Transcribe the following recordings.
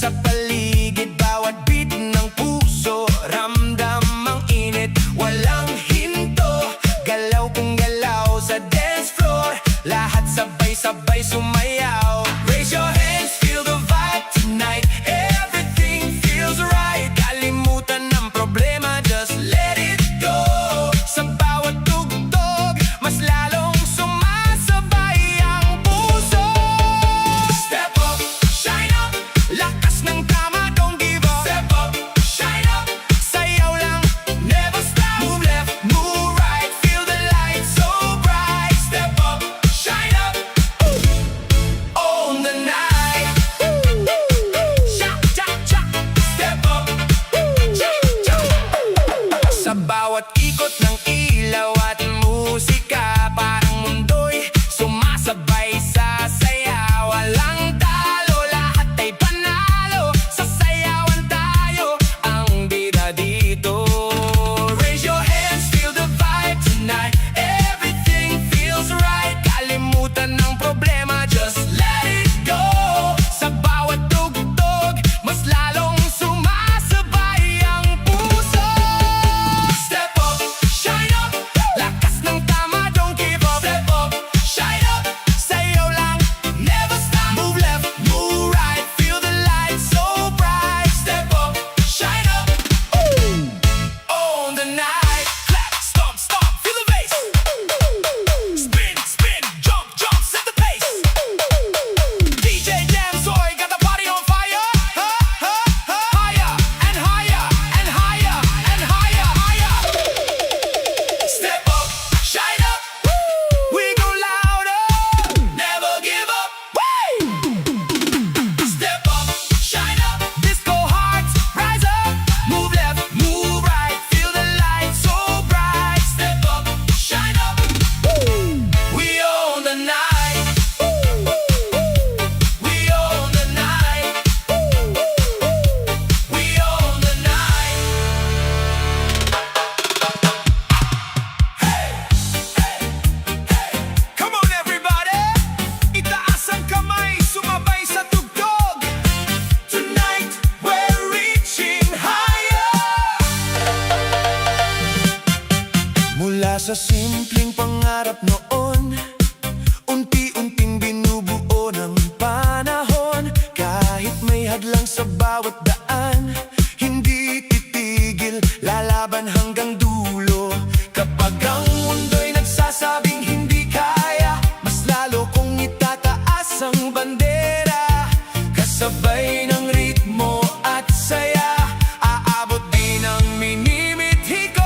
sa paligid, bawat beat ng puso, ramdam ang init, walang hinto. Galaw kung galaw sa dance floor, lahat sabay-sabay sumayaw. Raise your hands, feel the vibe tonight. Everything feels right. Kalimutan ng problema, just let it go. Sa bawat tugtog, mas lalong sumasabay ang puso. Step up, shine up, lakas ng tama, don't give up. Step up, shine up, sayaw lang, never stop. Move left, move right, feel the light so bright. Step up, shine up, own the night. Shout, shout, shout. Step up, shout, shout. Sa bawat ikot ng ilaw at musika, parang mundo'y sumasabay sa saya. Walang talo, lahat ay panalo. Sasayawan tayo, ang bida dito. Raise your hands, feel the vibe tonight. Everything feels right. Kalimutan ng problema, just let it go. Sa bawat tugtog, mas lalong sumasabay ang puso. Step up, shine up, lakas ng tama, don't give up. Step up, shine up, sayaw lang, never stop. Move left, move right, feel the light so bright. Step up, shine up, own the night. Clap, stomp, stomp, feel the bass. Spin, spin, jump, jump, set the pace. DJ Jam Soy got the party on fire. Higher and higher and higher and higher, higher. Step up, shine up, we go louder, never give up. Step up, shine up, disco hearts rise up. Move left, move right, feel the light so bright. Step up, shine up, we own the night. We own the night. We own the night. Come on everybody, itaas ang kamay, sumabay sa tugtog. Tonight we're reaching higher. Mula sa simpleng pangarap noon, unti-unting binubuo ng panahon. Kahit may hadlang sa bawat daan, hindi titigil, lalaban hanggang dulo. Kapag ang mundo'y nagsasabing hindi kaya, mas lalo kong itataas ang bandera. Kasabay ng ritmo at saya, aabot din ang minimithi ko.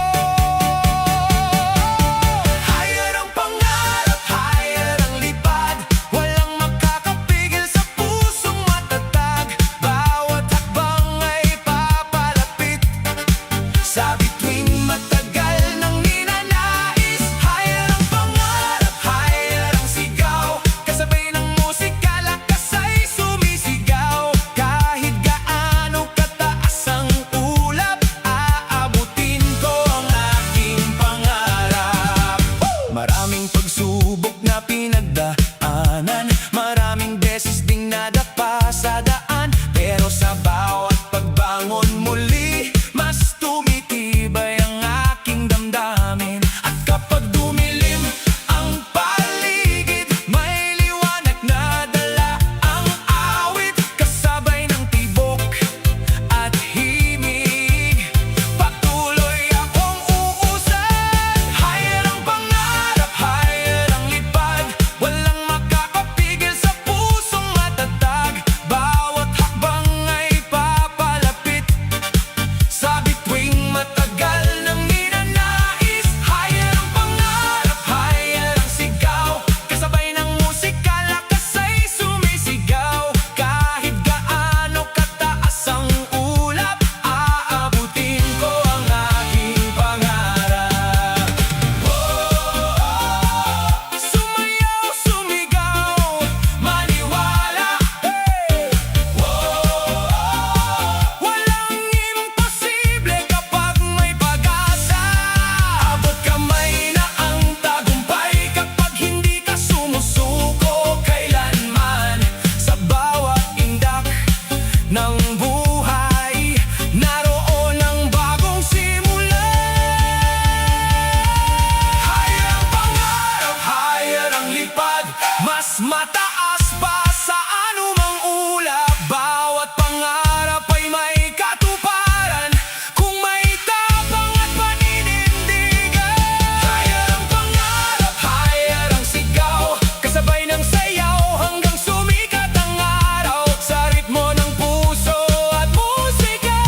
mataas pa sa anumang ulap. Bawat pangarap ay may katuparan kung may tapang at paninindigan. Higher ang pangarap, higher ang sigaw, kasabay ng sayaw hanggang sumikat ang araw. Sa ritmo ng puso at musika,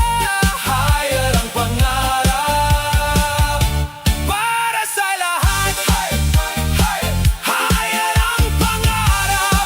higher ang pangarap para sa lahat. Higher ang pangarap.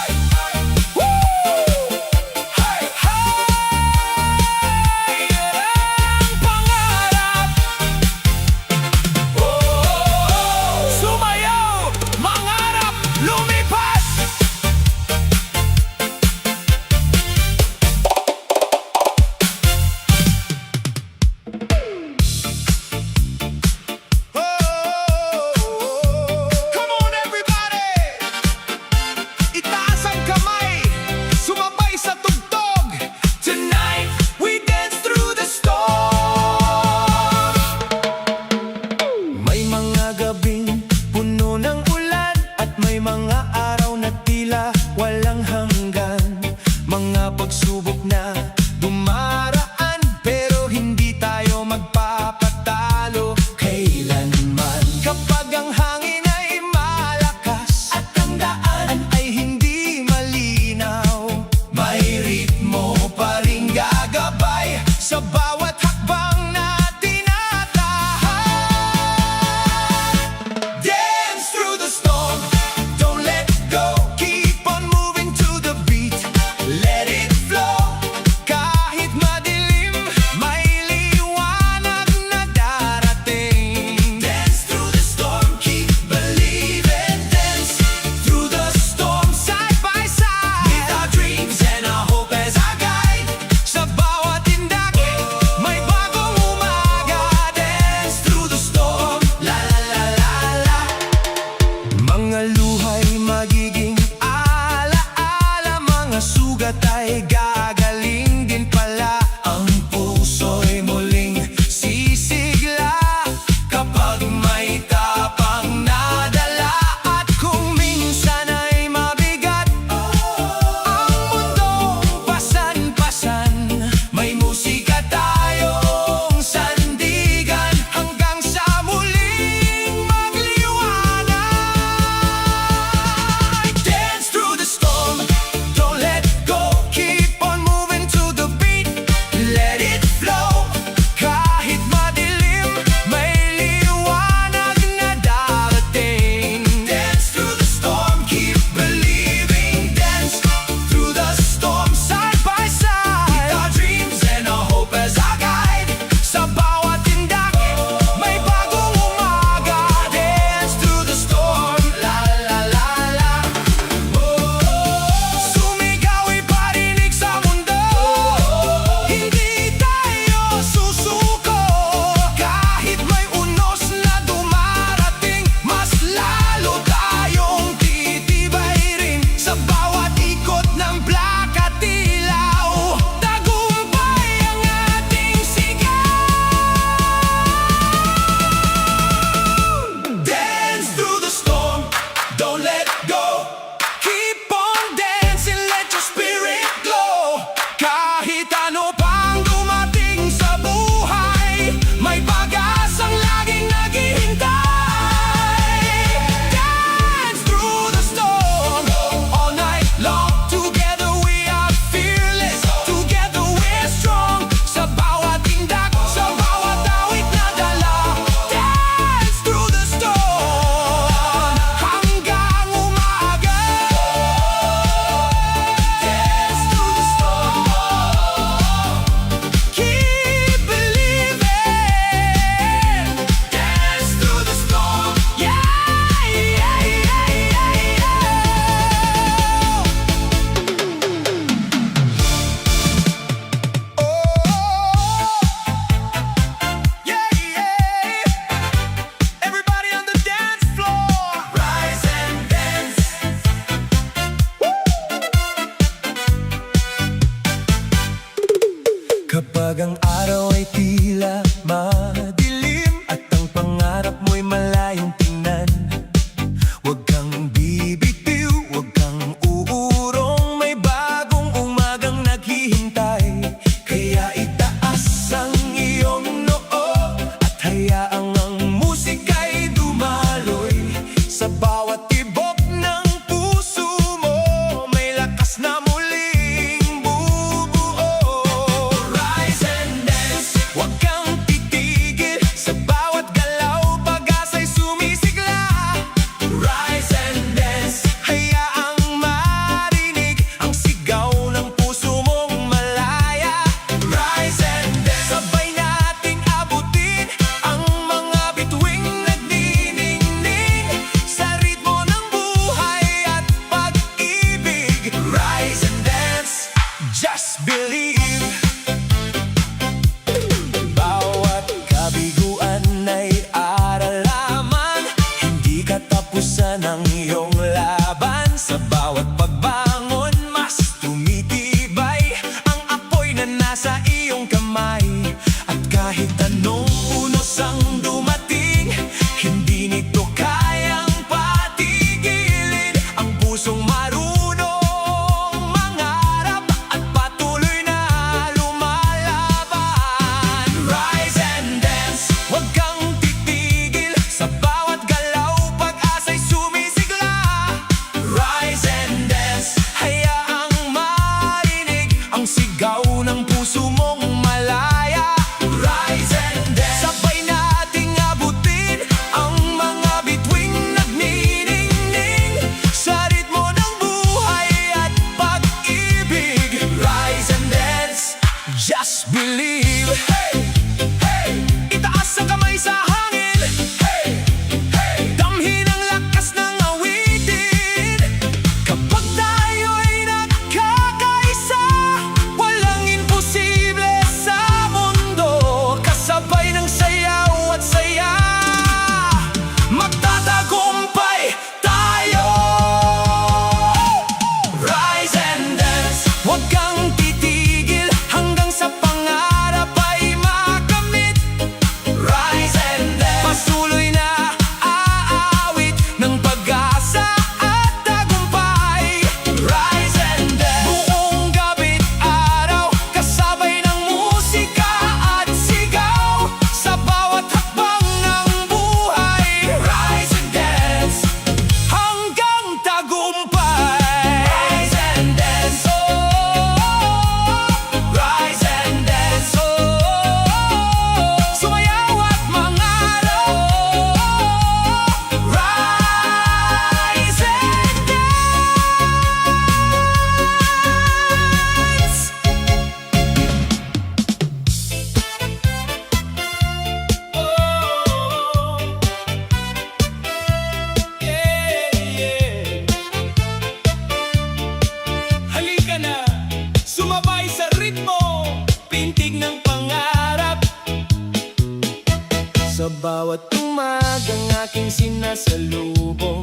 bawat umagang aking sinasalubong,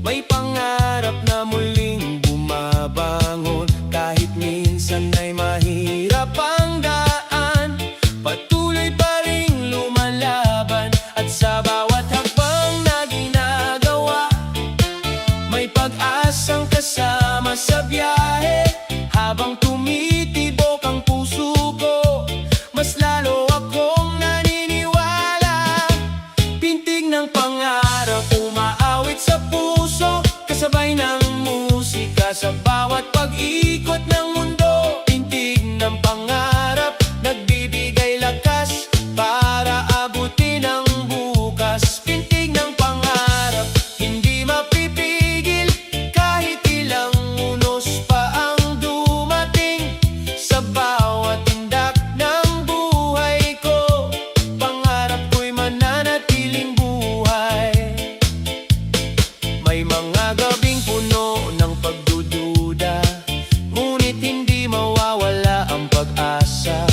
may pangarap na muling bumabangon. Kahit minsan ay mahirap ang daan, patuloy pa ring lumalaban. At sa bawat hakbang na ginagawa, may pag-asang kasama sa biyahe. Habang tumitibok ang puso ko, mas lalo akong naniniwala. Pintig ng pangarap umaawit sa puso, kasabay ng musika sa bawat pag-ikot ng mundo. Pintig ng pangarap, nagbibigay lakas para abutin ang bukas. Pintig ng pangarap, hindi mapipigil kahit ilang unos pa ang dumating. Sa bawat tindak ng buhay ko, pangarap ko'y mananatiling buhay. May mga gabing puno ng pagdududa, ngunit hindi mawawala ang pag-asa.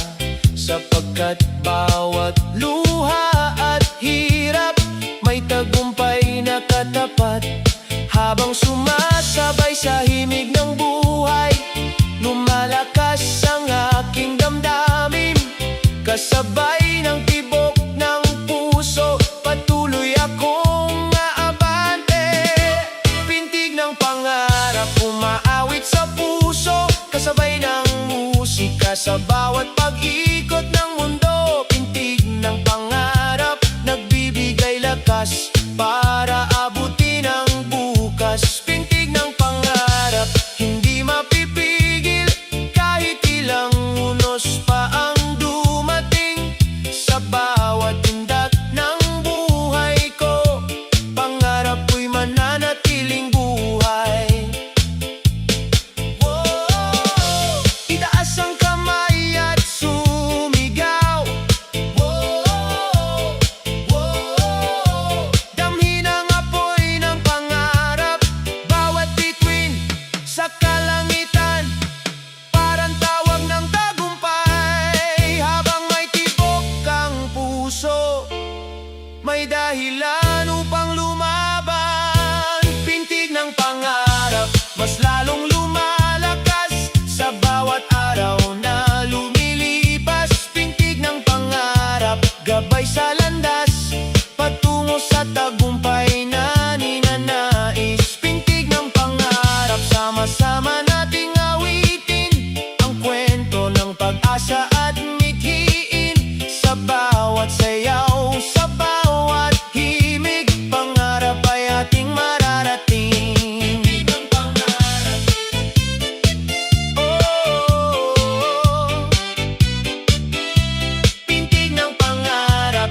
Sapagkat bawat luha at hirap, may tagumpay na katapat. Habang sumasabay sa himig ng buhay, lumalakas ang aking damdamin. Kasabay ng tibok ng puso, patuloy akong aabante. Pintig ng pangarap umaawit sa puso, kasabay ng musika sa bawat pag-ikot ng mundo. Pintig ng pangarap, nagbibigay lakas para abutin ang bukas. Pintig ng pangarap, hindi mapipigil kahit ilang unos pa ang dumating. Sa bawat tindak ng buhay ko, pangarap ko'y mananatiling buhay. Whoa! Itaas ang kamay at sumigaw. Whoa! Whoa! Damhin ang apoy ng pangarap, bawat bituin sa kalangitan, parang tawag ng tagumpay. Habang may tibok ang puso, may dahilan upang lumaban. Pintig ng pangarap, mas lalong lumalakas sa bawat araw na lumilipas. Pintig ng pangarap, gabay sa landas, patungo sa tagumpay na ninanais. Pintig ng pangarap, sama-sama nating awitin ang kwento ng pag-asa at mithiin. Sa bawat sayaw, sa bawat himig, pangarap ay ating mararating. Pintig ng pangarap, oh, pintig ng pangarap,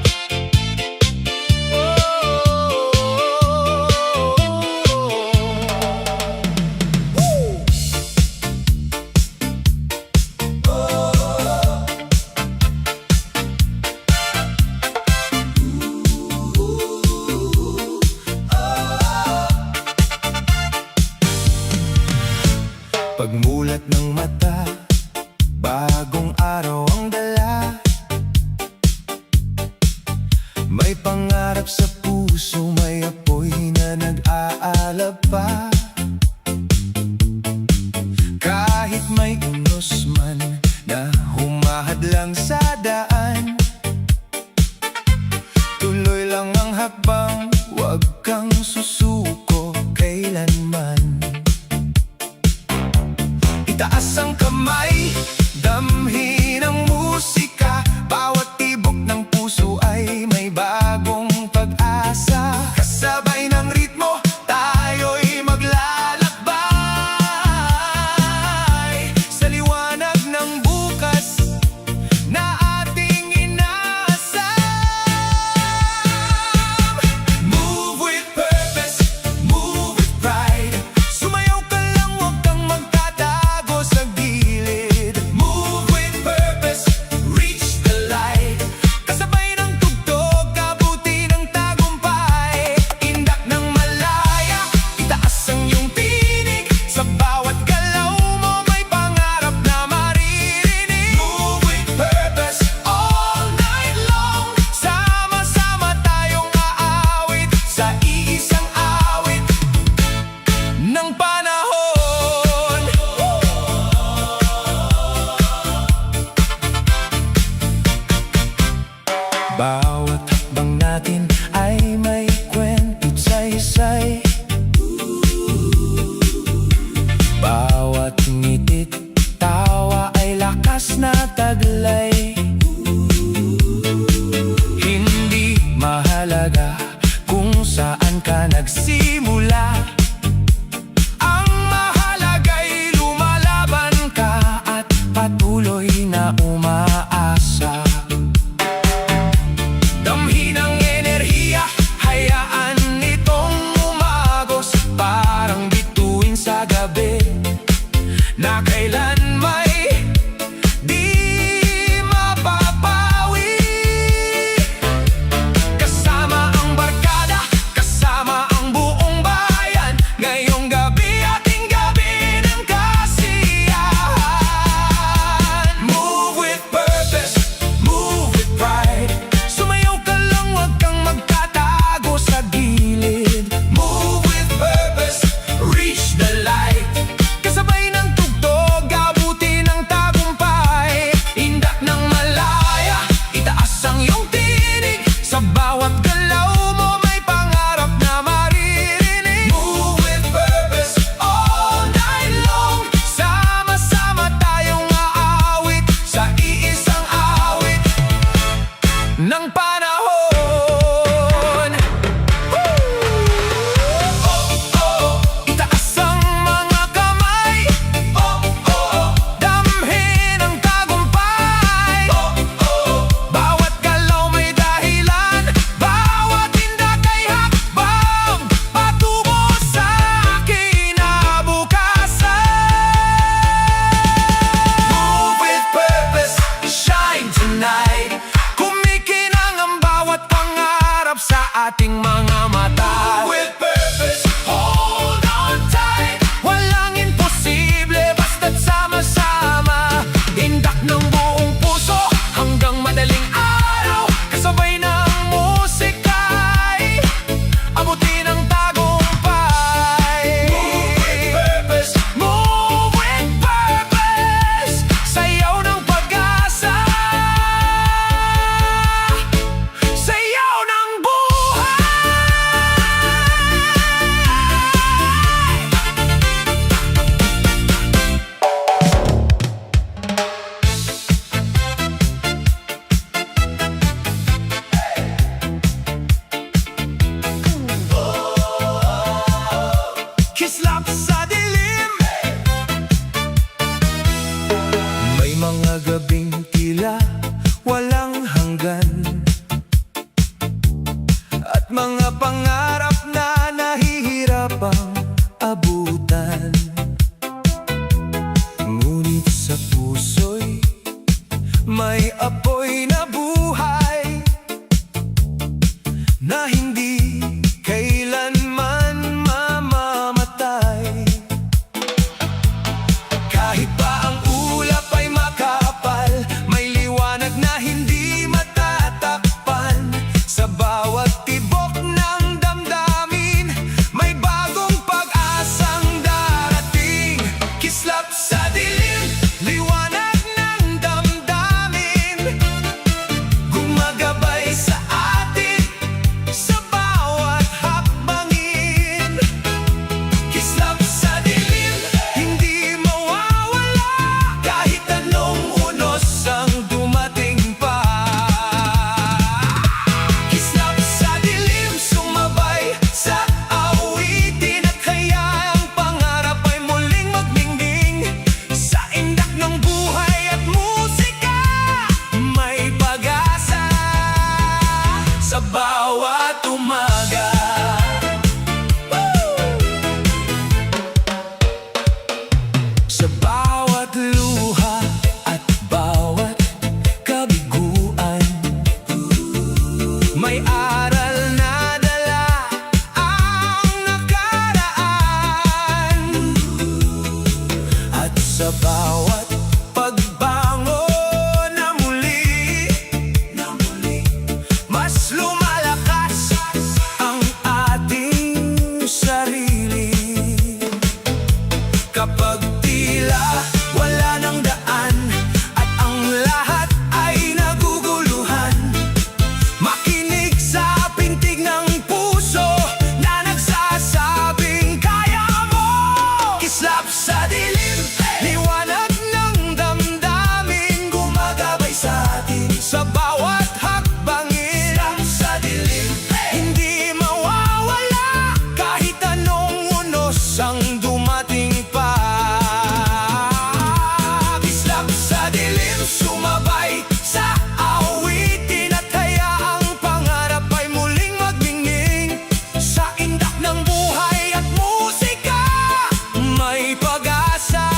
pagmulat ng mata, bagong araw ang dala. May pangarap sa puso, may apoy na nag-aalab pa. Kahit may unos man na humahadlang sa daan, tuloy lang ang hakbang, huwag kang susuko kailanman. Itaas ang kamay, damhin ang musika, bawat tibok ng puso ay may bagong pag-asa. Kasabay ng ritmo, tayo'y maglalakbay sa liwanag ng bukas na ating inaasam. Move with purpose, move with pride. Sumayaw ka lang, huwag kang magtatago sa gilid. na kailan may di mapapawi. Kasama ang barkada, kasama ang buong bayan, ngayong gabi ating gabi ng kasiyahan. Move with purpose, move with pride. Sumayaw ka lang, wag kang magtatago sa gilid. Move with purpose, reach the light. Kasabay ng tugtog, abuti ng tagumpay. Indak ng malaya, itaas ang iyong tinig. Sa bawat galaw mo may pangarap na maririnig. Move with purpose, all night long. Sama-sama tayong aawit sa iisang awit ng panahon. Itaas ang mga kamay, damhin ang tagumpay. Bawat galaw may dahilan, bawat tindak ay hakbang patungo sa kinabukasan. Move with purpose, shine tonight. Kumikinang ang bawat pangarap sa ating mga mata. Move with purpose, hold on tight. Walang imposible basta't sama-sama. Indak ng buong puso hanggang madaling araw. Kasabay ng musika'y abutin ang tagumpay. Move with purpose, move with purpose. Sayaw ng pag-asa, sayaw ng buhay. Kislap sa dilim, may mga gabing tila walang hanggan, at mga pangarap na nahihirapang abutan. Ngunit sa puso'y may apoy na buhay na hindi kailanman mamamatay. Kahit pa ang ulap ay makapal, may liwanag na hindi matatakpan. Sa bawat tibok ng damdamin, may bagong pag-asang darating. Kislap sa dilim, liwanag ng damdamin, gumagabay sa atin sa bawat hakbangin. Kislap sa dilim, hindi mawawala kahit anong unos ang dumating pa. Kislap sa dilim, sumabay sa awitin, at kaya ang pangarap ay muling magningning. Sa indak ng buhay at musika, may pag-asa sa bawat umaga. Sa bawat luha at bawat kabiguan, may aral na dala ang nakaraan. At sa bawat pagbangon na muli, mas lumalakas ang ating sarili. Kapag tila wala ng daan at ang lahat ay naguguluhan, makinig sa pintig ng puso na nagsasabing kaya mo. Kislap sa dilim, liwanag ng damdamin, gumagabay sa atin sa bawat hakbangin. Kislap sa dilim, hindi mawawala kahit anong unos ang dumating pa. Kislap sa dilim, sumabay sa awitin, at hayaang pangarap ay muling magningning. Sa indak ng buhay at musika, may pag-asa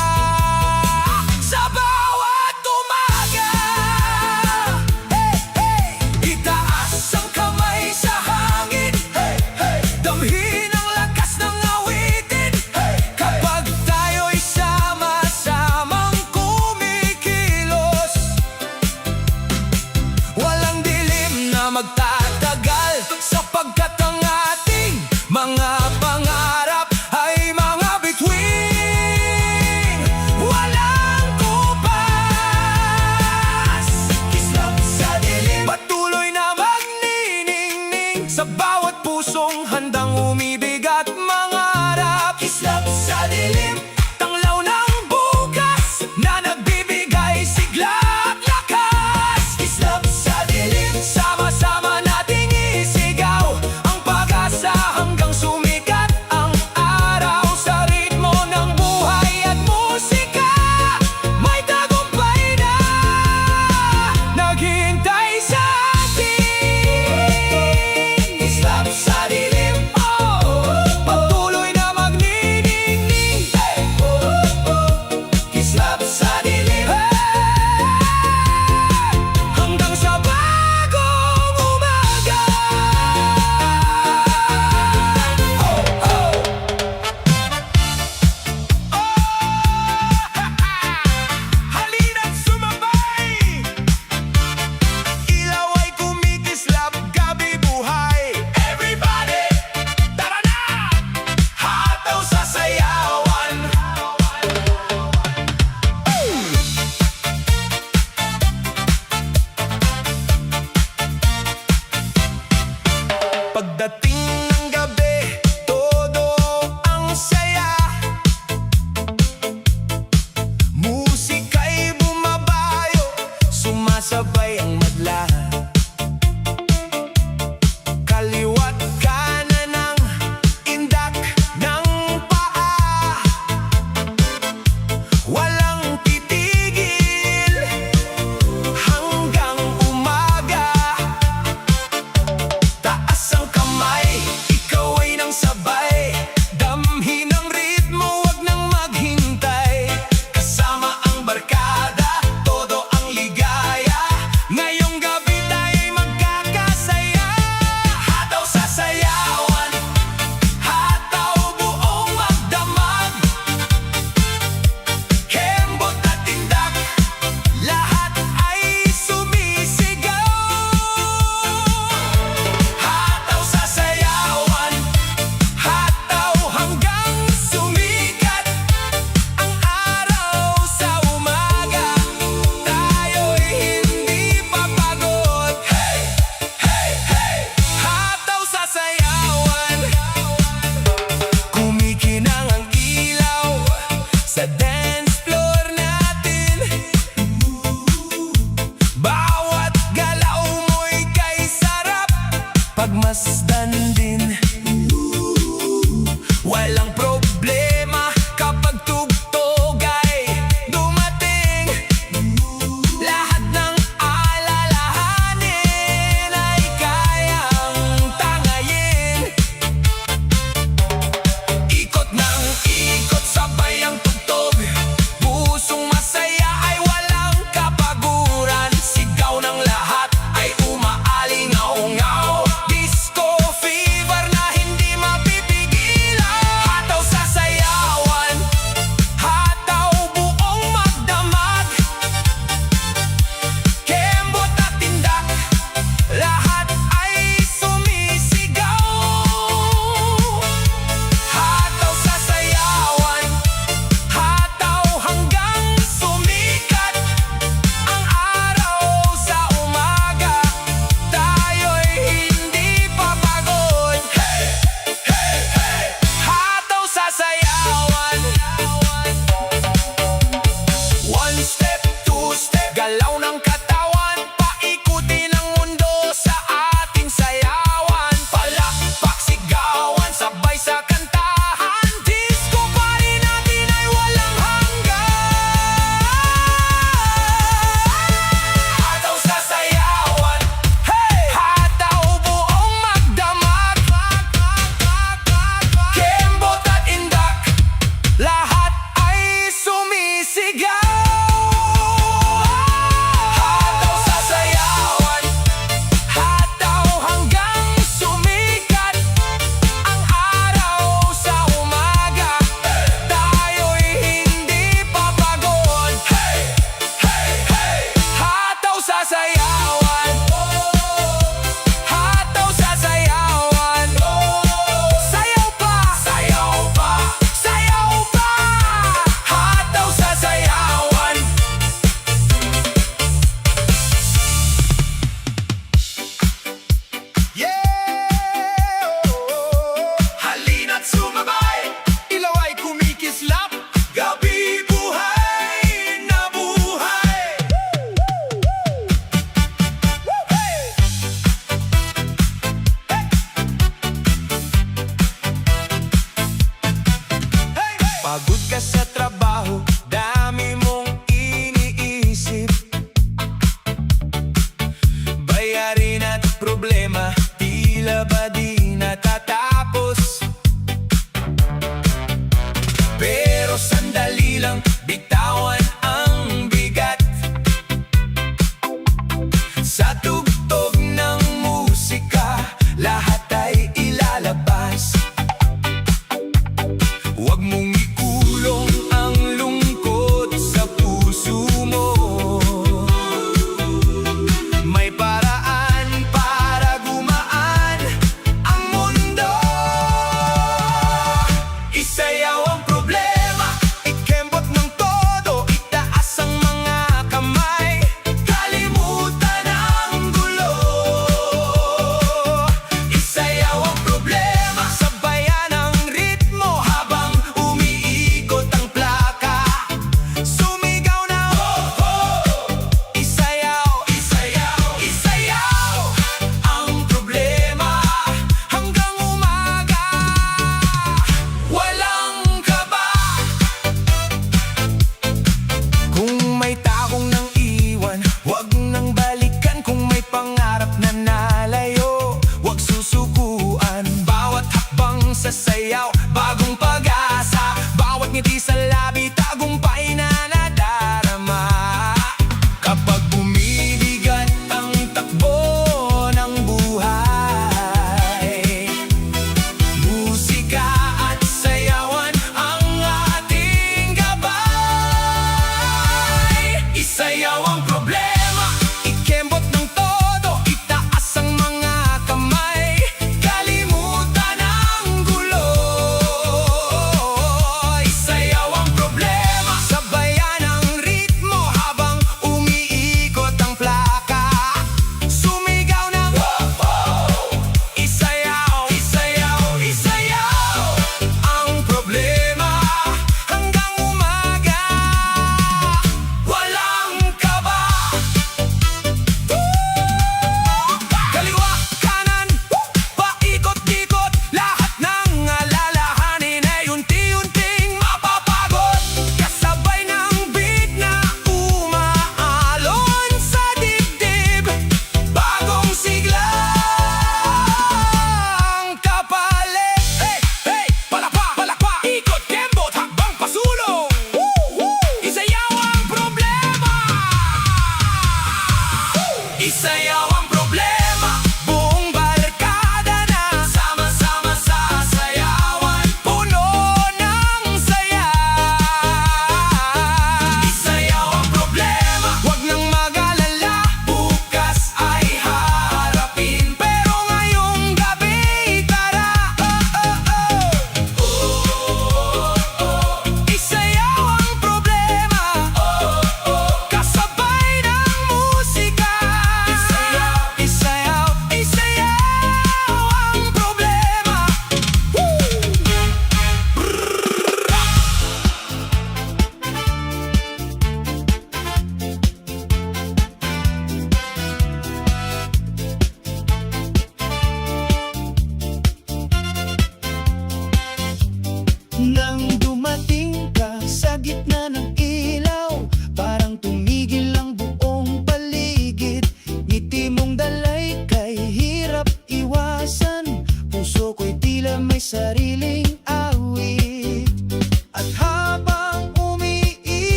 sa dance floor natin. Bawat galaw mo'y kay sarap pagmasdan din. Walang problema kapag tugtog ay dumating. Lahat ng alalahanin ay kayang tangayin. Ikot ng ikot sabay ang tugtog.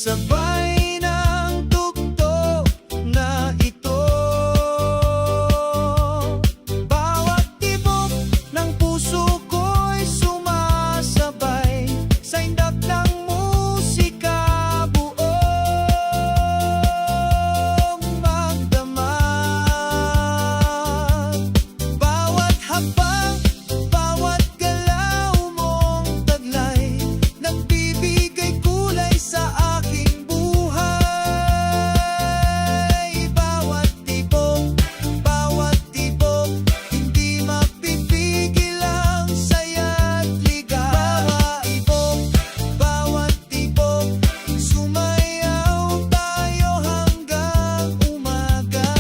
Kasabay ng tugtog na ito, bawat tibok ng puso ko'y sumasabay sa indak ng musika, buong magdamag. Bawat habang, bawat galaw mong taglay, nagbibigay kulay sa aking buhay. Bawat tibok, hindi mapipigil ang saya't ligaw. Bawat tibok, sumayaw tayo hanggang umaga.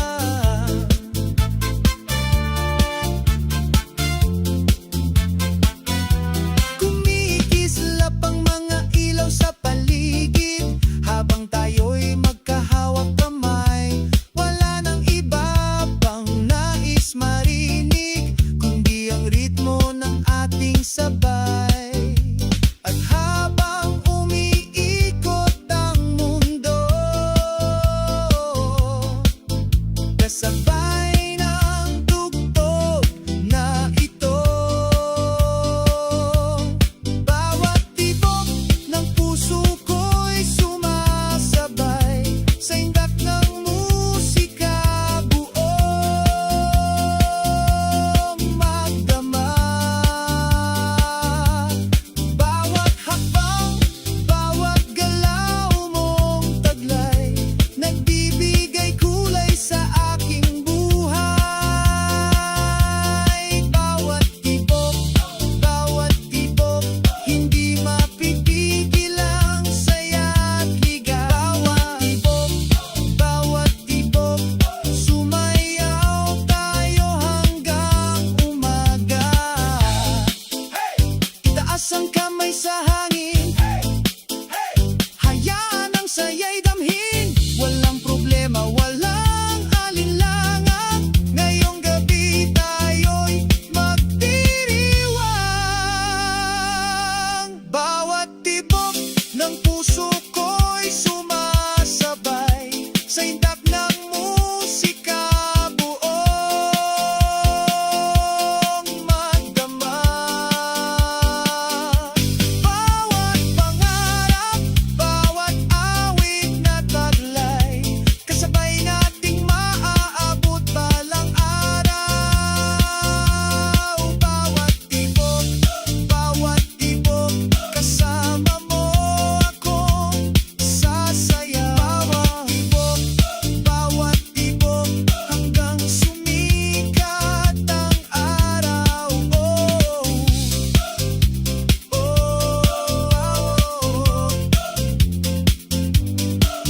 Kumikislap ang mga ilaw sa paligid habang tayo'y magkahawak kamay. Wala nang iba pang nais marinig kundi ang ritmo ng ating sabay. At habang umiikot ang mundo, kasabay ng tugtog na ito, bawat tibok ng puso ko'y sumasabay sa indak ng musika, buong magdamag. Bawat hakbang, bawat galaw mong taglay, nagbibigay kulay sa aking buhay. Bawat tibok, hindi mapipigil ang saya't ligaw. Bawat tibok, sumayaw tayo hanggang umaga. Itaas ang kamay sa hangin, hayaan ang saya'y damhin. Walang problema, walang alinlangan. Ngayong gabi tayo'y magdiriwang. Bawat tibok ng puso ko'y sumasabay sa indak ng musika, buong magdamag. Bawat pangarap, bawat awit na taglay, kasabay nating maaabot balang araw. Bawat tibok, kasama mo akong sasayaw. Bawat tibok, hanggang sumikat ang araw.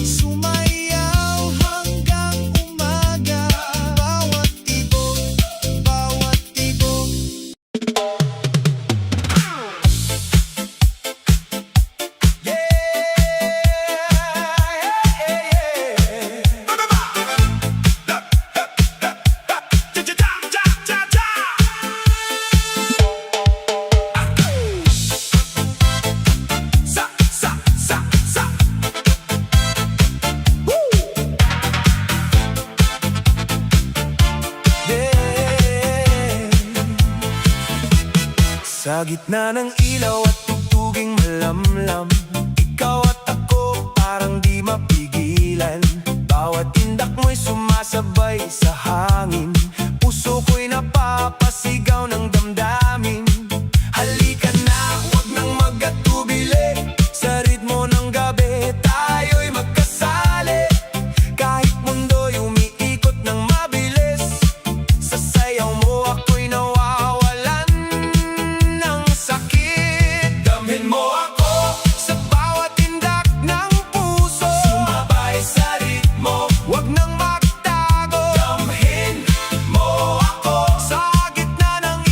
Sumayaw hanggang umaga. Bawat tibok, bawat tibok. Sa gitna ng ilaw at tugtuging malamlam, ikaw at ako parang di mapigilan. Bawat tindak mo'y sumasabay sa hangin, puso ko'y napapasigaw ng damdamin. Halika na, huwag nang mag-atubili, sa ritmo ng gabi tayo'y magkasali. Kahit mundo'y umiikot ng mabilis, sa sayaw mo ako'y nawawalan ng sakit. Damhin mo ako sa bawat tindak ng puso, sumabay sa ritmo, huwag nang magtago. Damhin mo ako sa gitna ng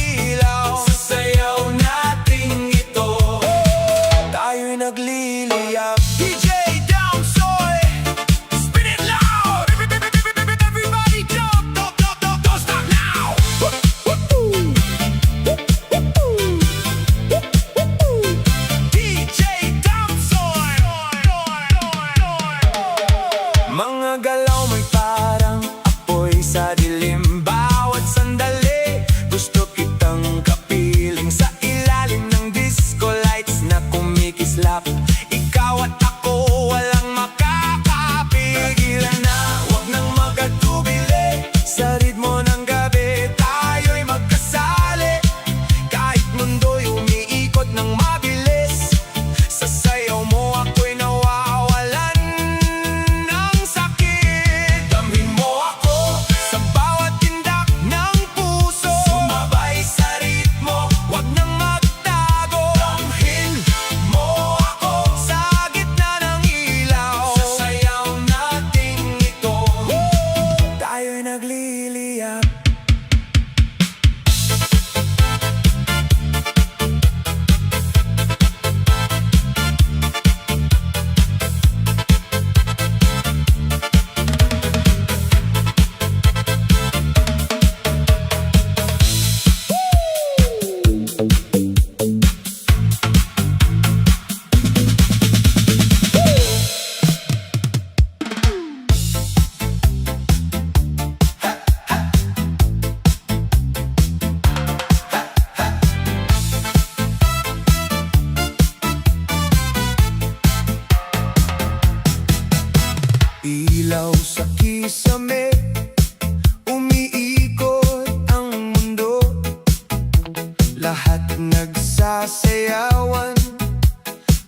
at nagsasayawan.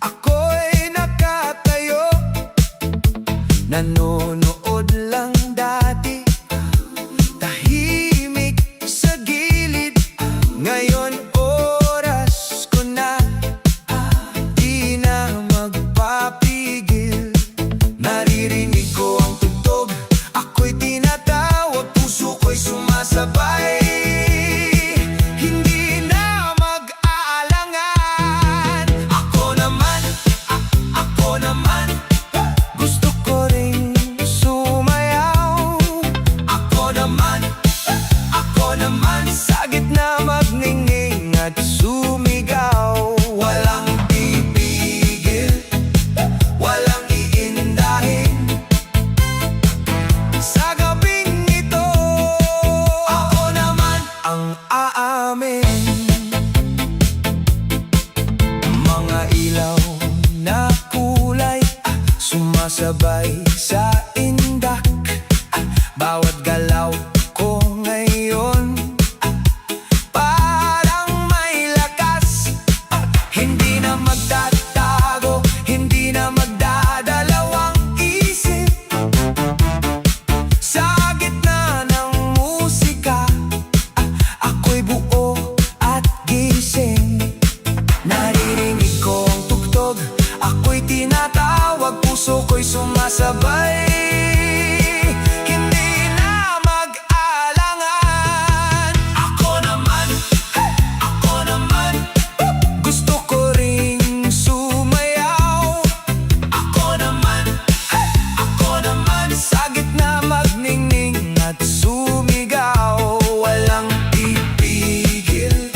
Ako'y nakatayo, nanonood lang dati, tahimik sa gilid. Ngayon oras ko na, di na magpapigil. Naririnig ko ang tugtog, ako'y tinatawag, puso ko'y sumasabay. Hindi na mag-aalangan. Ako naman, gusto ko ring sumayaw. Ako naman, sa gitna magningning at sumigaw. Walang pipigil, walang iindahin. Sa gabing ito, ako naman ang aamin. Mga ilaw na kulay, sumasabay sa indak. Bawat galaw ko ngayon, parang may lakas. Hindi na magtatago, hindi na magdadalawang isip. Sa gitna ng musika, ako'y buo at gising. Naririnig ko ang tugtog, ako'y tinatawag, puso ko'y sumasabay. Hindi na mag-alangan. Ako naman, gusto ko ring sumayaw. Ako naman, sa gitna magningning at sumigaw. Walang pipigil,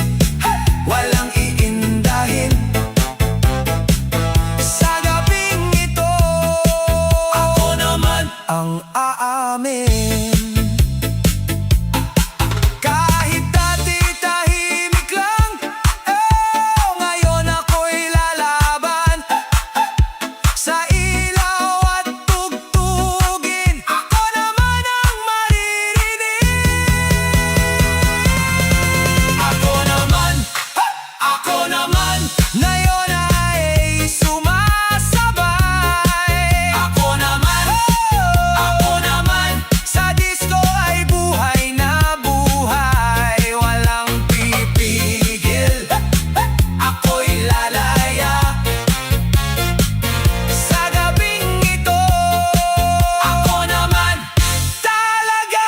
walang iindahin. Sa gabing ito, ako naman ang aamin. Kahit dati tahimik lang, ngayon ako'y lalaban. Sa ilaw at tugtugin, ako naman ang maririnig. Ako naman, ngayon ay sumasabay. Ako naman, sa disco ay buhay na buhay. Walang pipigil, ako'y lalaya. Sa gabing ito, ako naman talaga.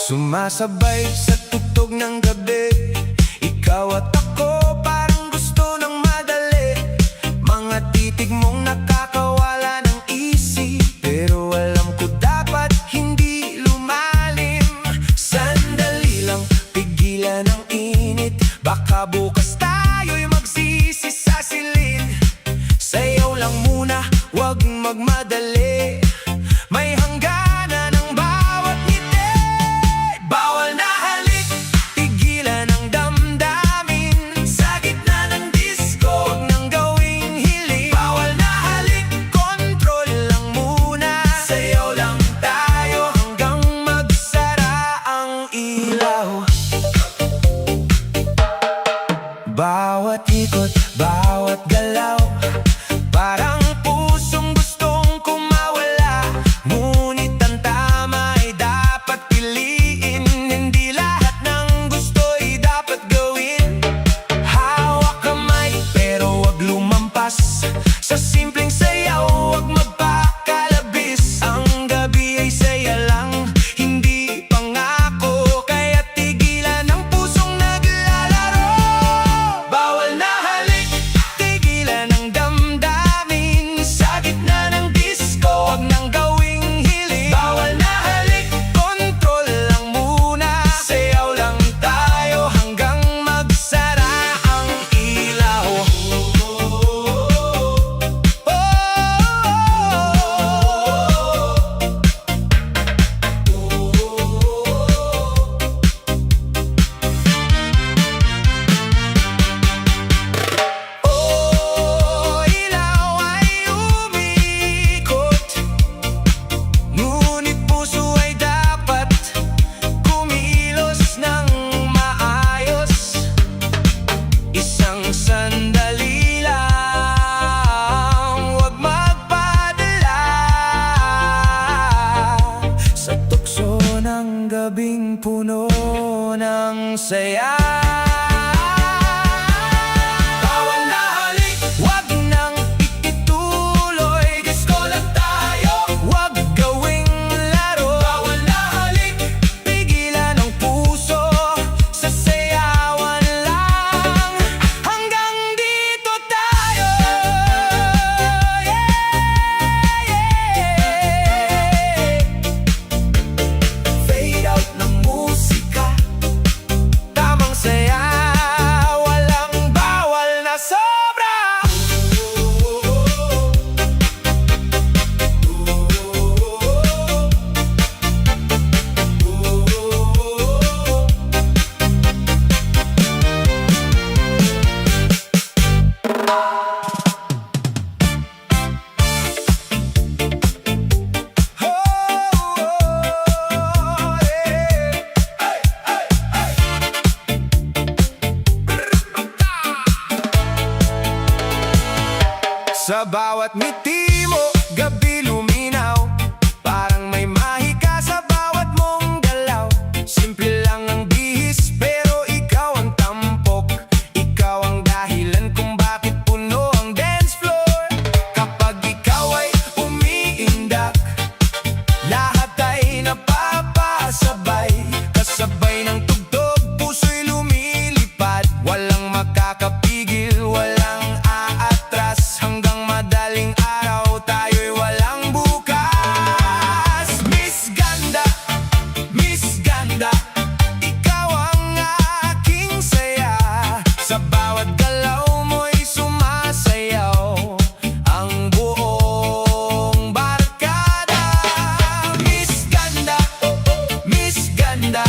Sumasabay sa tugtog ng gabi, ikaw at ako parang gusto ng madali. Mga titig mong nakakawala ng isip, pero alam ko dapat hindi lumalim. Sandali lang, pigilan ang init, baka bukas tayo'y magsisi sa silid. Sayaw lang muna, wag magmadali, may hangganan ng bawat ngiti. Bawal na halik, pigilan ang damdamin. Sa gitna ng disco, wag nang gawing hiling. Bawal na halik, kontrol lang muna. Sayaw lang tayo hanggang magsara ang ilaw. Bawat ikot, bawat galaw, parang pusong gustong kumawala. saya. Bawal na halik, wag nang ituloy. Disco lang tayo, wag gawing laro. Bawal na halik, pigilan ang puso. Sasayawan lang, hanggang dito tayo. Fade out ng musika, tamang saya, walang bawal na sobra. Sa bawat ngiti mo, gabi luminaw. Parang may mahika sa bawat mong galaw. Simple lang ang bihis, pero ikaw ang tampok. Ikaw ang dahilan kung bakit puno ang dance floor. Kapag ikaw ay umiindak, lahat ay napapasabay. Kasabay ng tugtog, puso'y lumilipad. Walang makakapigil, walang aatras. Hanggang madaling araw, tayo'y walang bukas. Miss Ganda, Miss Ganda, ikaw ang aking saya. Sa bawat galaw mo'y sumasayaw ang buong barkada. Miss Ganda, Miss Ganda,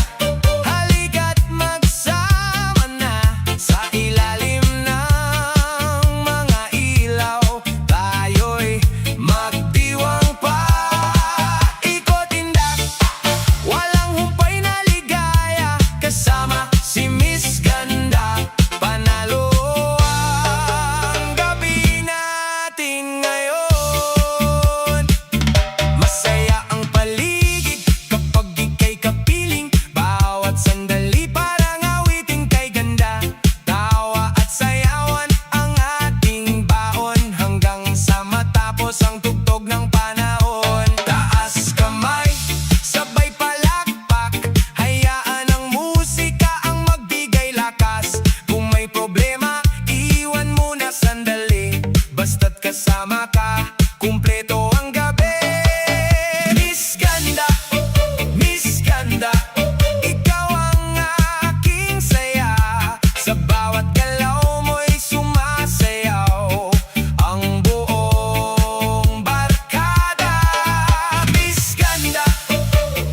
halika't magsama na sa ilalim ng mga ilaw. Tayo'y magdiwang pa, ikot-indak, walang humpay na ligaya. Kasama si Miss Ganda, panalo ang gabi natin ngayon. Masaya ang paligid kapag ika'y kapiling. Bawat sandali parang awitin kay ganda. Tawa at sayawan ang ating baon, hanggang sa matapos ang tugtog ng panahon. Taas kamay, sabay palakpak, hayaan ang musika ang magbigay lakas. Kung may problema, iwan muna sandali. Basta't kasama ka, kumpleto ang gabi. Miss Ganda, Miss Ganda, ikaw ang aking saya. Sa bawat galaw mo'y sumasayaw ang buong barkada. Miss Ganda,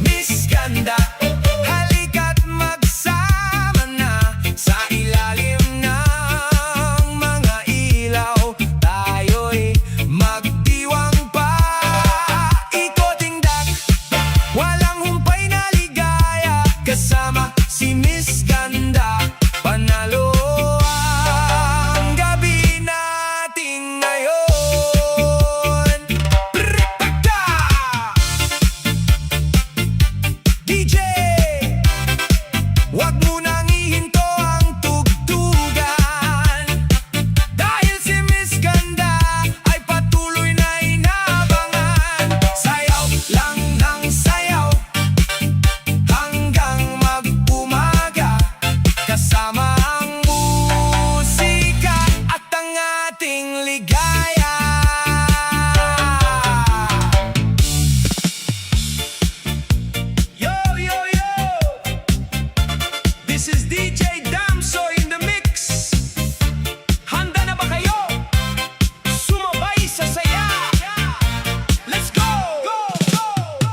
Miss Ganda, halika't magsama na sa ilalim ng mga ilaw. Tayo'y magdiwang pa, ikot-indak, walang humpay na ligaya. Kasama si Miss Ganda, panalo ang gabi natin ngayon. Pripagda! DJ, wag mo nang ihinto ang tugtugan. Dahil si Miss Ganda ay patuloy na inabangan. Sayaw lang ng sayaw hanggang mag-umaga. Kasama ang musika at ang ating ligaya. Yo, yo, yo! This is DJ Damso in the mix. Handa na ba kayo? Sumabay sa saya. Let's go! Go, go, go!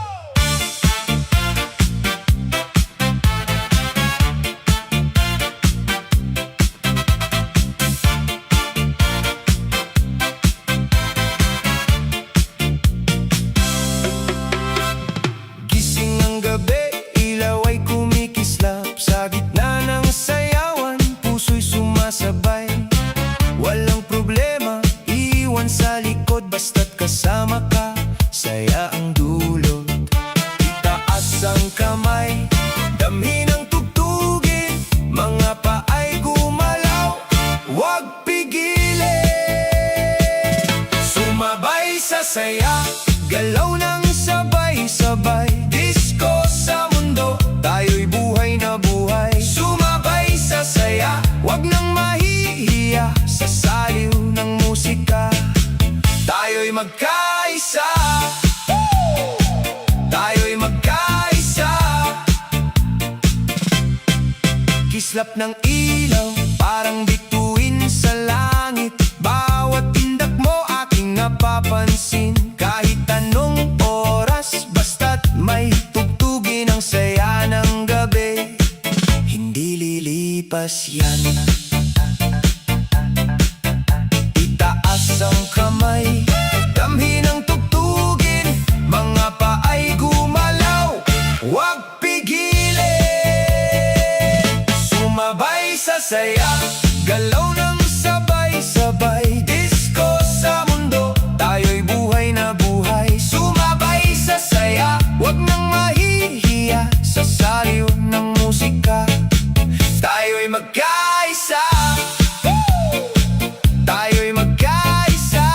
Gising ang gabi, ilaw ay kumikislap. Sa gitna ng sayawan, puso'y sumasabay. Walang problema, iwan sa likod. Basta't kasama ka, saya ang dulot. Itaas ang kamay, damhin ang tugtugin. Galaw ng sabay-sabay, disco sa mundo, tayo'y buhay na buhay. Sumabay sa saya, wag nang mahihiya, sa saliw ng musika. Tayo'y magkaisa, tayo'y magkaisa. Kislap ng ilaw, parang bituin sa langit. Bawat tindak mo aking napapansin. Kahit anong oras, basta't may tugtugin ang saya ng gabi. Hindi lilipas yan. Itaas ang kamay, damhin ang tugtugin. Mga paay gumalaw, huwag pigilin. Sumabay sa saya, galaw ng sabay-sabay, disco sa mundo, tayo'y buhay na buhay. Sumabay sa saya, wag nang mahihiya, sa saliw ng musika. Tayo'y magkaisa, tayo'y magkaisa.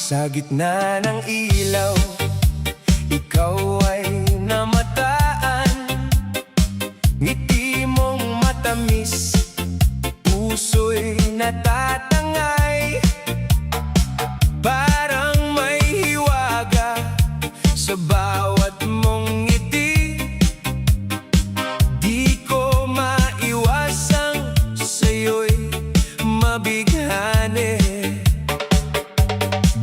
Sa gitna ng ilaw, ikaw ay namataan. Ngiti mong matamis, puso'y natatangay. Parang may hiwaga sa bawat mong ngiti. Di ko maiwasang sa'yo'y mabighani.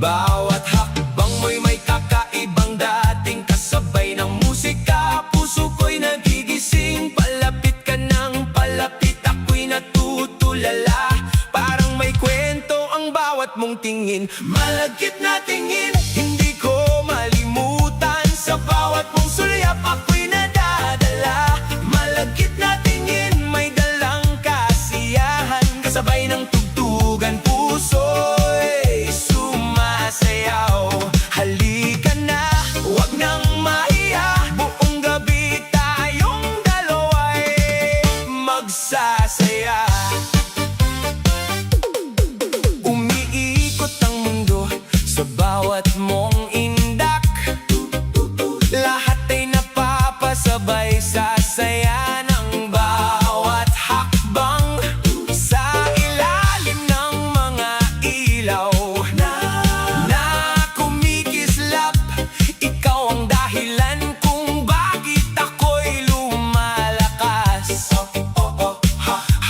Bawat hakbang mo'y may kakaibang dating, kasabay ng musika, puso ko'y nagigising. Palapit ka ng palapit, ako'y natutulala. Parang may kwento ang bawat mong tingin. Malagkit na tingin, hindi ko malimutan. Sa bawat mong sulyap, ako'y nadadala. Malagkit na tingin, may dalang kasiyahan. Kasabay ng tugtugan, puso'y sumasayaw. Halika na, wag nang mahiya, buong gabi tayong dalawa'y magsasaya. Umiikot ang mundo sa bawat mong indak. Lahat ay napapasabay sa saya ng bawat hakbang. Sa ilalim ng mga ilaw na kumikislap, ikaw ang dahilan kung bakit ako'y lumalakas.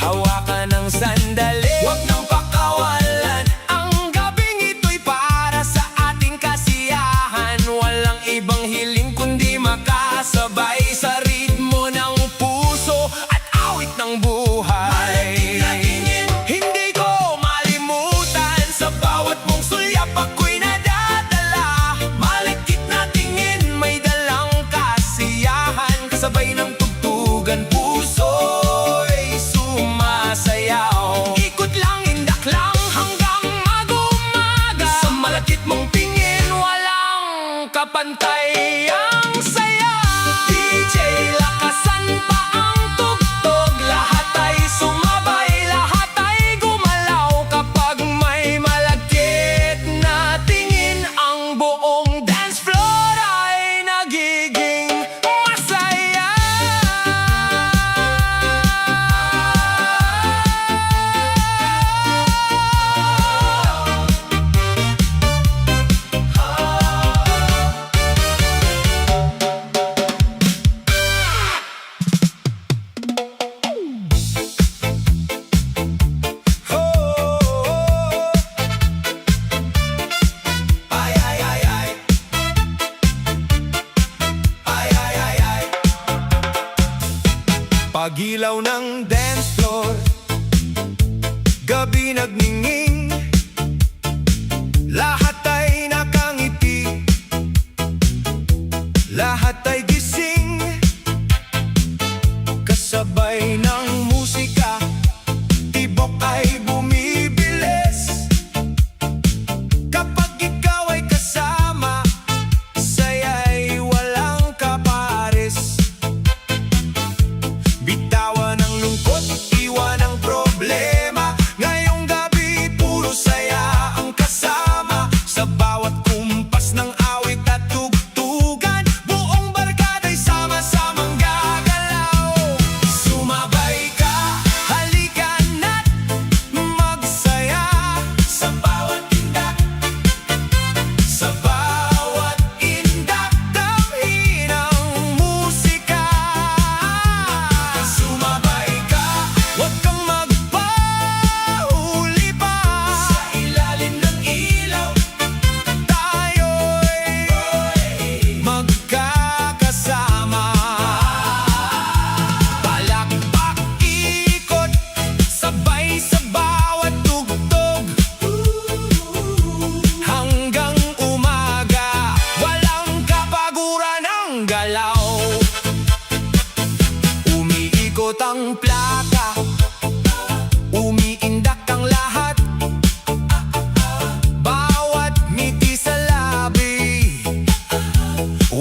Hawakan ng sandali, wag nang pakawalan. Ang gabing ito'y para sa ating kasiyahan. Walang ibang hiling kundi makasabay sa ritmo ng puso at awit ng buhay. Hindi ko malimutan, sa bawat mong sulyap ako'y nadadala. Malikit na tingin, may dalang kasiyahan. Kasabay ng tugtugan, puso'y sumasayaw. Ikot lang, indak lang hanggang mag-umaga. Sa malakit mong tingin, walang kapantay ang saya. DJ, lakasan pa ang tugtog. Lahat ay sumabay, lahat ay gumalaw. Kapag may malagkit na tingin, ang buong dance floor ay nagiging masaya. Pagilaw ng dance floor, gabi nagningning. Lahat ay nakangiti,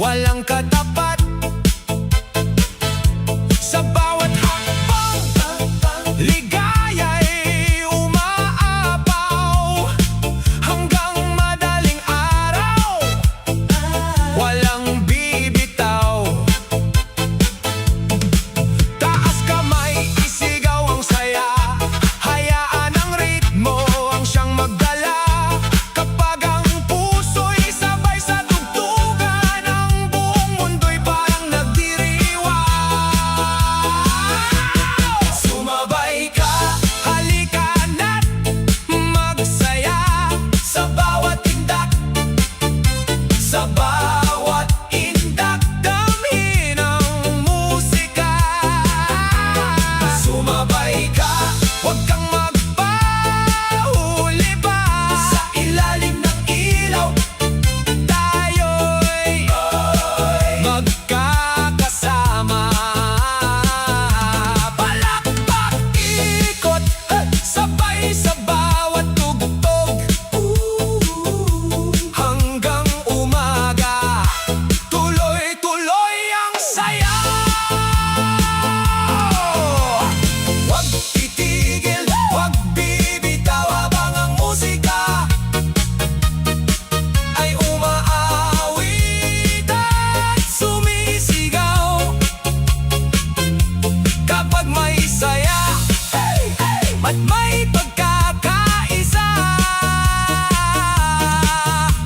walang katapat. Sa bawat hakbang, ligaya'y umaapaw. Hanggang madaling araw, walang bibitaw. Taas kamay, isigaw ang saya. Hayaan ang ritmo ang siyang magdala. Kapag ang puso'y sabay sa tugtugan, ang buong mundo'y parang nagdiriwang. Sumabay ka, halika na't magsaya. Sa bawat tindak, sa bawat indak, damhin ang musika. Sumabay ka, huwag kang magpahuli pa. Sa ilalim ng ilaw, tayo'y magkakasama. Palakpak, ikot, sabay sa bawat tugtog. Hanggang umaga, tuloy-tuloy ang saya. Huwag titigil, huwag bibitaw habang ang musika ay umaawit at sumisigaw. Kapag may saya at may pagkakaisa,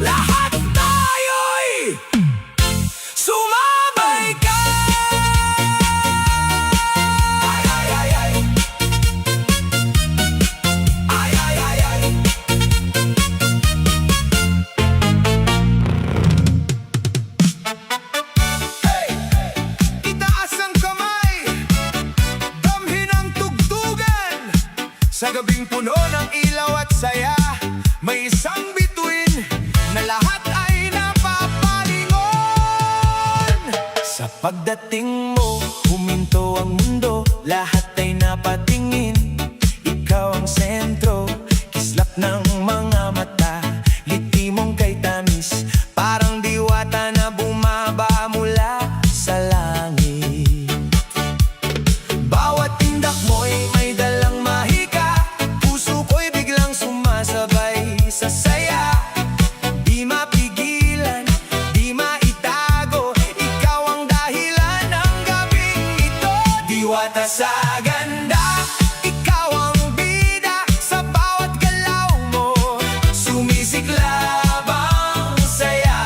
lahat tayo'y sumabay ka. Ay, ay, ay, ay. Ay, ay, ay, ay. Hey! Itaas ang kamay, damhin ang tugtugan. Sa gabing puno ng ilaw at saya, may isang bituin na lahat ay napapalingon. Sa pagdating mo, huminto ang mundo, lahat ay napatingin. Ikaw ang sentro, kislap ng mga mata, ngiti mong kay tamis, parang diwata na bumaba mula sa langit. Bawat tindak mo'y may dalang mahika, puso ko'y biglang sumasabay sa saya. Di mapigilan, di maitago, ikaw ang dahilan ng gabing ito. Diwata sa ganda, ikaw ang bida, sa bawat galaw mo sumisiklab ang saya.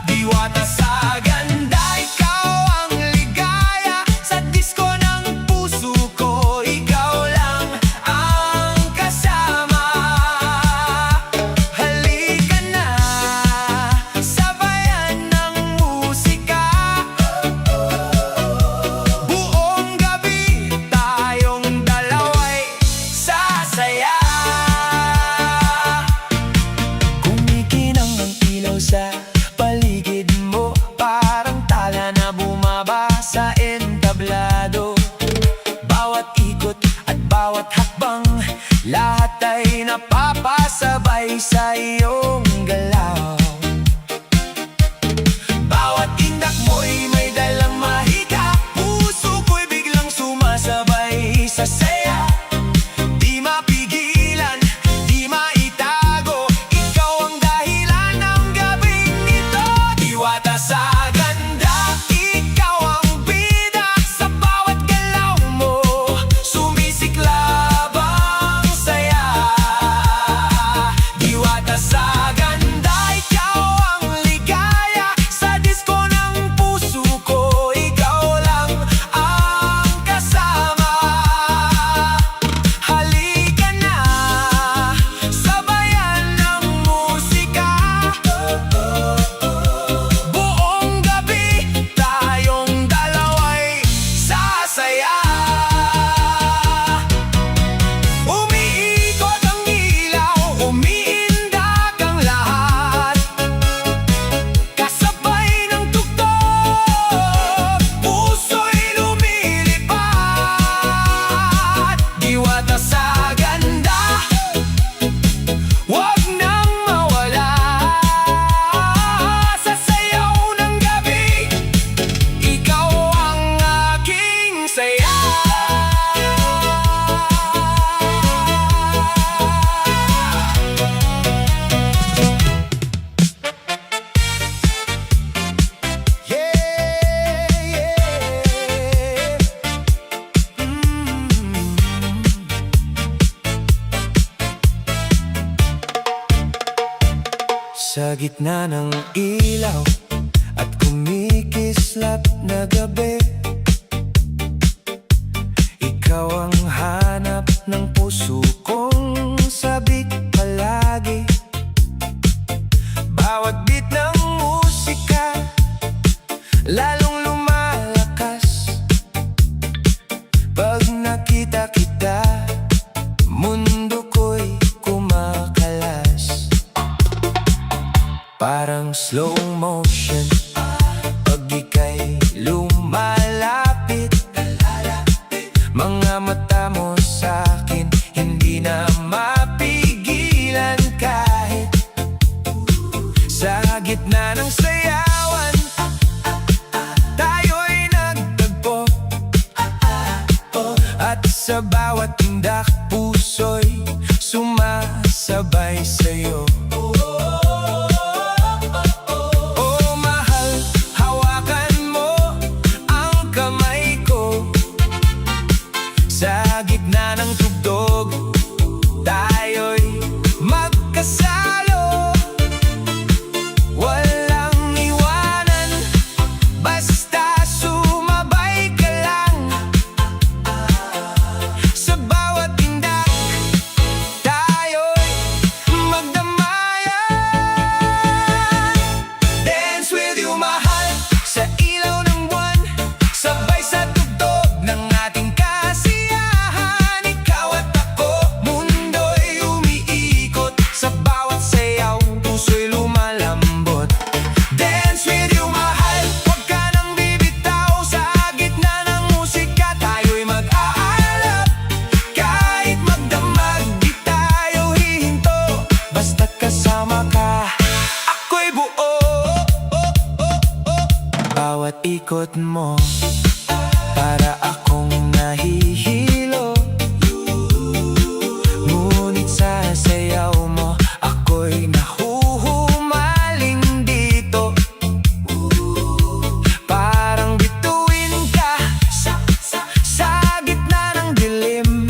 Diwata sa ganda, ikaw ang ligaya, sa disko ng puso ko, ikaw lang ang kasama. Halika na, sabayan ng musika. Buo gitna ng ilaw at kumikislap na gabi, ikaw ang hanap ng puso kong sabik palagi. Bawat beat ng musika lalong lumalakas pag nakita kita, mundo ko'y kumakalas. Parang slow motion pag ika'y lumalapit, mga mata mo sa'kin hindi na mapigilan. Kahit sa gitna ng sayawan tayo'y nagtagpo, at sa bawat tindak puso'y sumasabay sa'yo. Oh mahal, hawakan mo ang kamay ko. Sa gitna ng tugtog tayo'y magkasalo, walang iwanan, basta sumabay ka lang. Sa bawat tindak tayo'y magdamayan. Dance with you mahal, sa ilaw ng buwan, sabay sa tugtog ng ating kasiyahan. Ikaw at ako, mundo'y umiikot, sa bawat sayaw puso'y lumalambot. Dance with you mahal, huwag ka nang bibitaw, sa gitna ng musika tayo'y mag-aalap. Kahit magdamag di tayo hihinto, basta't kasama ka ako'y buo. Bawat ikot mo para akong nahihilo, ngunit sa sayaw mo ako'y nahuhumaling dito. Parang bituin ka sa gitna ng dilim,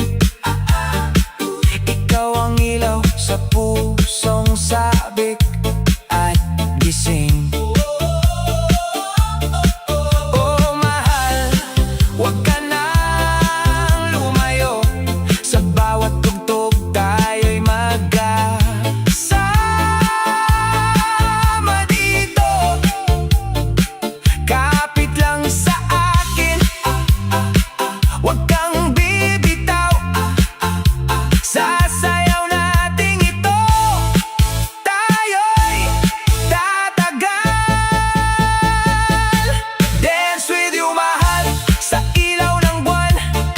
ikaw ang ilaw sa pusong sabik at gising. Oh mahal, huwag ka nang lumayo, sa bawat tugtog tayo'y magkasama dito. Kapit lang sa akin, huwag kang bibitaw, sa sayaw nating ito tayo'y tatagal. Dance with you mahal, sa ilaw ng buwan,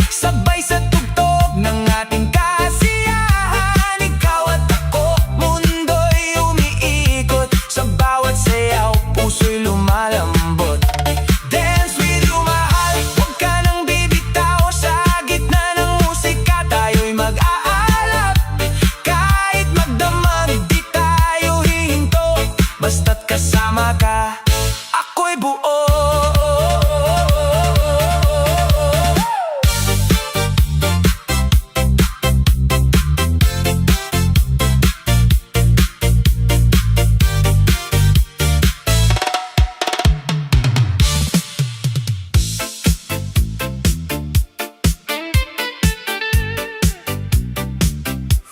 sabay sa tugtog ng ating kasiyahan. Ikaw at ako, mundo'y umiikot, sa bawat sayaw puso'y lumalambot. Dance with you mahal, huwag ka nang bibitaw, sa gitna ng musika tayo'y mag-aalap. Kahit magdamag di tayo hihinto, basta't kasama ka ako'y buo.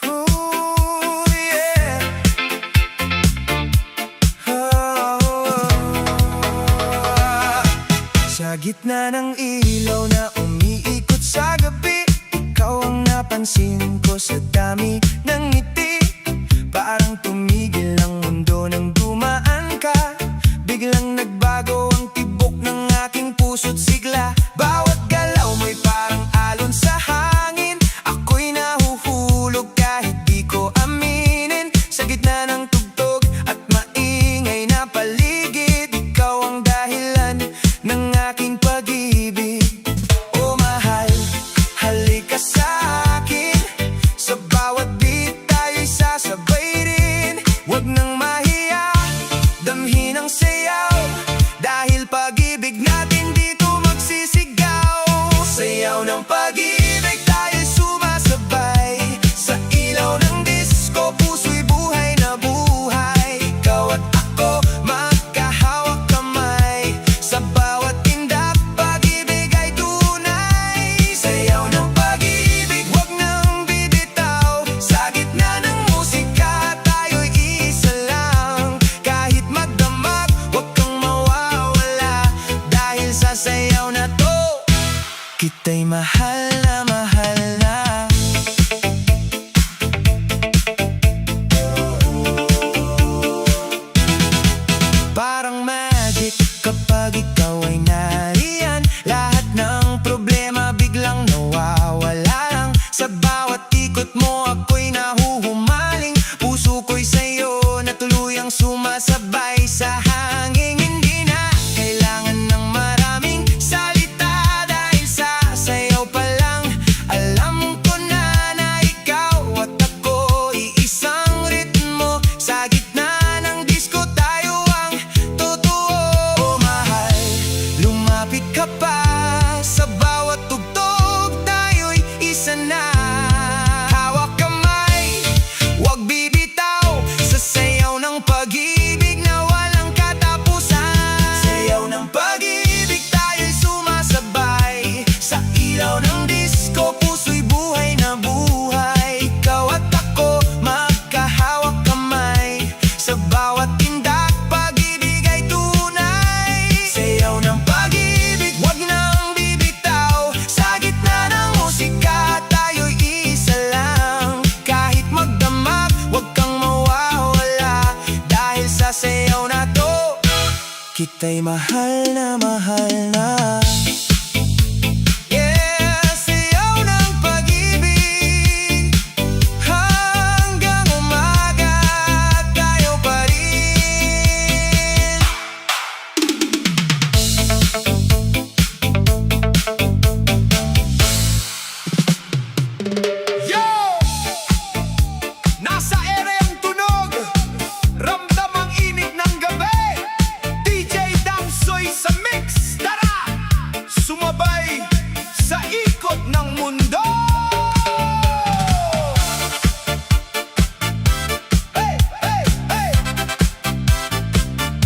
Ooh, yeah. Sa gitna ng ilaw na umiikot sa gabi, ikaw ang napansin ko sa dami ng ngiti. Parang tumigil ang mundo nang dumaan ka, biglang nagbago ang tibok ng aking puso't sigla. Bawat galaw mo'y parang alon sa hangin, ako'y nahuhulog kahit di ko aminin. Sa gitna ng tugtog at maingay na paligid, ikaw ang dahilan ng aking pag-ibig. Oh mahal, halika sa akin, sa bawat beat tayo'y sasabay rin. Huwag nang mahiya, damhin ang sayaw, dahil pag-ibig natin dito magsisi. Kapag ikaw ay nariyan, lahat ng problema biglang nawawala lang. Sa bawat ikot mo ako'y nahuhumaling. Puso ko'y sa'yo na tuluyang sumasabay sa hangin. Hindi na kailangan ng maraming salita, dahil sa sayaw pa lang alam ko na na ikaw at ako iisang ritmo. Sa gitna ng disco tayo ang totoo. Oh mahal, lumapit ka pa. Sa bawat tugtog tayo'y isa na. Hawak kamay, wag bibitaw. Sa sayaw ng pag-ibig na walang katapusan. Sayaw ng pag-ibig tayo'y sumasabay. Sa ilaw ng disco, puso'y buhay na buhay. Ikaw at ako magkahawak kamay. Sa bawat tindak, pag-ibig ay tunay. Sayaw ng pag-ibig, wag nang bibitaw. Sa gitna ng musika, tayo'y isa lang. Kahit magdamag, wag kang mawawala. Dahil sa sayaw na to, kita'y mahal na mahal na. Yeah, sayaw ng pag-ibig. Hanggang umaga, tayo pa rin. Yo! Nasa ere ang tunog, ramdam ang init ng gabi. DJ Damsoy sa mix, tara! Sumabay sa ikot ng mundo. Hey, hey, hey!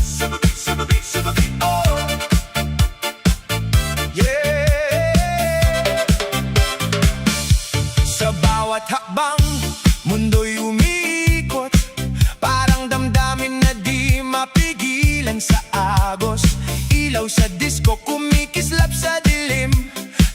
Sumabi, oh! Yeah! Sa bawat hakbang, mundo'y umiikot. Parang damdamin na di mapigilan sa agos. Ilaw sa disco, kumikislap sa dilim.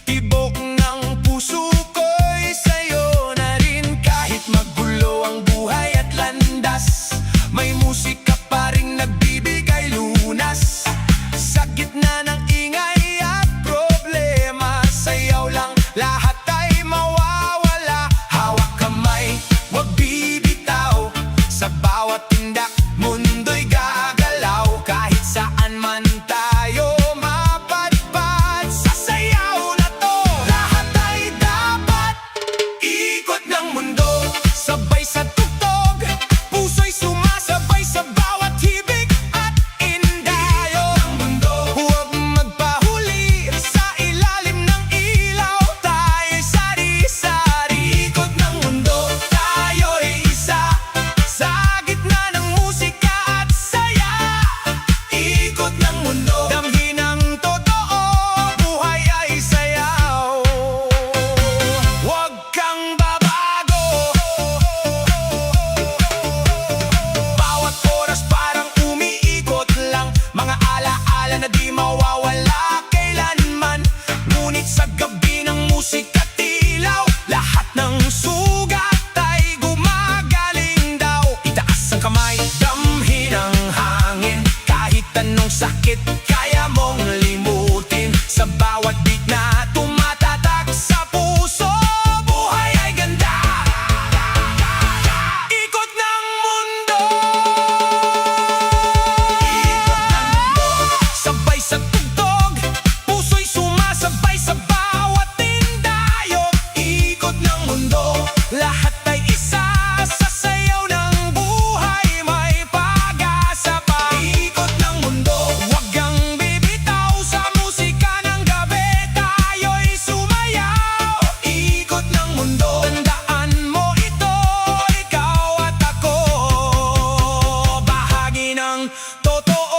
Tibok ng puso ko'y sa'yo na rin. Kahit magulo ang buhay at landas, may musika pa rin nagbibigay lunas. Sa gitna ng ingay at problema, sayaw lang, lahat ay mawawala. Hawak kamay, wag bibitaw. Sa bawat tindak, mundo'y gagalaw. Kahit saan man tayo mapadpad, sa sayaw na to, lahat ay dapat. Ikot ng mundo, sabay sa tugtog. Puso'y sumasabay sa bawat hibig at indayo ng mundo. Huwag magpahuli, sa ilalim ng ilaw tayo'y sari-sari. Ikot ng mundo, tayo'y isa. Sa gitna ng musika at saya. Ikot ng mundo, damhin ang totoo. Buhay ay sayaw, wag kang babago. Bawat oras parang umiikot lang. Mga alaala na di mawawala kailanman. Ngunit sa gabi ng musika tilaw, lahat ng sugat ay gumagaling daw. Itaas ang kamay, damhin ang hangin. Kahit anong sakit, kaya mong limutin. Sa bawat beat na tumatatak sa puso, buhay ay ganda. Ikot ng mundo. Sabay sa tugtog, puso'y sumasabay sa bawat tindayog. Ikot ng mundo, lahat ay isa. Sa sayaw ng buhay, may pag-asa pa. Ikot ng mundo, wag kang bibitaw. Sa musika ng gabi, tayo'y sumayaw. Ikot ng mundo, tandaan mo ito. Ikaw at ako, bahagi ng totoo.